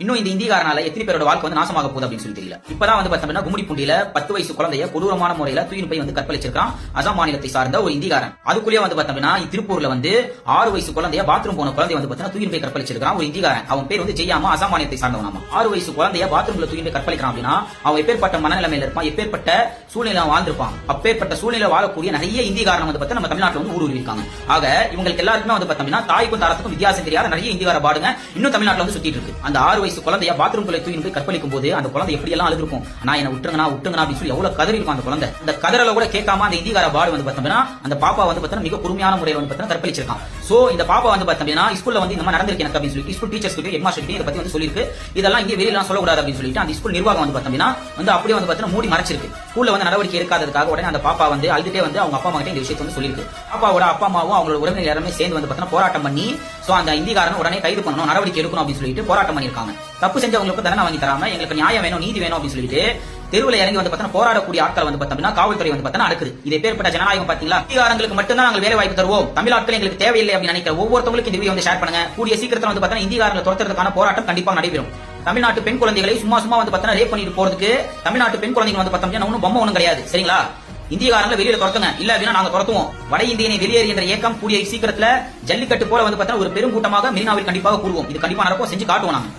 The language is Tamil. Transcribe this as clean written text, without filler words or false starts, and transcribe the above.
இன்னும் இந்த இந்தியக்காரனால எத்தனை பேரோட வாழ்க்கை வந்து நாசமாக போகுது அப்படின்னு சொல்லி தெரியல. இப்பதான் வந்து பார்த்தோம்னா கும்மிடிப்பூண்டியில 10 வயசு குழந்தைய கொடூரமான முறையில தூயின் போய் வந்து கற்பழிச்சிருக்கான் அசாம் மாநிலத்தை சார்ந்த ஒரு இந்தியக்காரன். அதுக்குள்ளேயே வந்து பார்த்தோம்னா திருப்பூர்ல வந்து 6 வயசு குழந்தைய பாத்ரூம் போன குழந்தைய வந்து பார்த்தா தூயின் போய் கற்பழிச்சிருக்கான் ஒரு இந்தியக்காரன். அவன் பேர் வந்து ஜெயாமா, அசாம் மாநிலத்தை சார்ந்தவனாமா. 6 வயசு குழந்தைய பாத்ரூம்ல தூயின் போய் கற்பழிக்கிறான் அப்படின்னா அவன் எப்பேற்பட்ட மனநிலைமையில இருப்பான், எப்பேற்பட்ட சூழ்நிலை வாழ்ந்திருப்பான். அப்பேற்பட்ட சூழ்நிலை வாழக்கூடிய நிறைய இந்தியக்காரன் வந்து பார்த்தா நம்ம தமிழ்நாட்டில் வந்து ஊடுருவி இருக்காங்க. ஆக இவங்களுக்கு எல்லாருக்குமே வந்து பார்த்தோம்னா தாய்க்கும் தாரத்துக்கும் வித்தியாசம் தெரியாத நிறைய இந்தியக்கார பாடுங்க இன்னும் தமிழ்நாட்டில் வந்து சுத்திட்டு இருக்கு. அந்த 6 வயசு குழந்தைய பாத்ரூம் தூக்கி போய் கற்பழிக்கும் போது அந்த குழந்தை எப்படி எல்லாம் அழுதுருக்கும். நான் என்ன விட்டுருங்கனா அப்படின்னு சொல்லி எவ்வளவு கதறி இருக்கும் அந்த குழந்தை. அந்த கதறல கூட கேட்காம அந்த இந்தியக்கார பாடு வந்து பார்த்தோம்னா அந்த பாப்பா வந்து பார்த்தா மிக பொறுமையான முறையில் வந்து பார்த்தா கற்பழிச்சிருக்கான். சோ இந்த பாப்பா வந்து பார்த்தோம்னா ஸ்கூல்ல வந்து இந்த மாதிரி நடந்திருக்கு எனக்கு அப்படின்னு சொல்லி ஸ்கூல் டீச்சர்ஸ் கிட்ட ஹெட் மாஸ்டர் கிட்ட இத பத்தி வந்து சொல்லிருக்கு. இதெல்லாம் இங்கே வெளியில சொல்லக்கூடாது அப்படின்னு சொல்லிட்டு அந்த ஸ்கூல் நிர்வாகம் வந்து பார்த்தோம்னா வந்து அப்படியே வந்து பார்த்தா மூடி மறைச்சிருக்கு. ஸ்கூல்ல வந்து நடவடிக்கை எடுக்காததுக்காக உடனே அந்த பாப்பா வந்து அழுதுட்டே வந்து அவங்க அப்பா அம்மா கிட்ட இந்த விஷயத்தை வந்து சொல்லிருக்கு. பாப்பாவோட அப்பா அம்மாவும் அவங்களோட உறவினர் எல்லாரும் சேர்ந்து வந்து பார்த்தா போராட்டம் பண்ணி சோ அந்த இந்தியக்காரன் உடனே கைது பண்ணணும், நடவடிக்கை எடுக்கணும் அப்படின்னு சொல்லிட்டு போராட்டம் பண்ணிருக்காங்க. தப்பு செஞ்சவங்களுக்கு தண்டனை வாங்கி தராம எங்களுக்கு நியாயம் வேணும், நீதி வேணும் அப்படின்னு சொல்லிட்டு தெருவில் இறங்கி வந்து பார்த்தா போராடக்கூடிய ஆட்கள் வந்து பார்த்தோம்னா காவல்துறை வந்து பார்த்தா அடுக்குது. இது பேர்பட்ட ஜனநாயகம் பாத்தீங்களா? இந்தியக்காரங்களுக்கு மட்டும்தான் நாங்கள் வேலை வாய்ப்பு தருவோம், தமிழ் ஆட்கள் எங்களுக்கு தேவையில்லை அப்படின்னு நினைக்கிற ஒவ்வொருத்தவங்களுக்கு இந்த வீடியோ வந்து ஷேர் பண்ணுங்க. கூடிய சீக்கிரத்தில் வந்து பார்த்தா இந்தியக்காரங்களை துரத்துறதுக்கான போராட்டம் கண்டிப்பாக நடைபெறும். தமிழ்நாட்டு பெண் குழந்தைகளை சும்மா வந்து பார்த்தா ரேப் பண்ணிட்டு போறதுக்கு தமிழ்நாட்டு பெண் குழந்தைகள் வந்து பார்த்தோம்னா ஒன்னும் பொம்மை ஒன்றும் கிடையாது. சரிங்களா? இந்தியக்காரங்களை வெளியில துரத்துங்க, இல்ல அப்படின்னா நாங்க துரத்துவோம். வட இந்தியனை வெளியேறி என்ற இயக்கம் கூடிய சீக்கிரத்துல ஜல்லிக்கட்டு போல வந்து பார்த்தா ஒரு பெரும் கூட்டமாக மெரினாவில் கண்டிப்பாக கூடுவோம். இது கண்டிப்பா நடக்கும், செஞ்சு காட்டுவோம் நாங்க.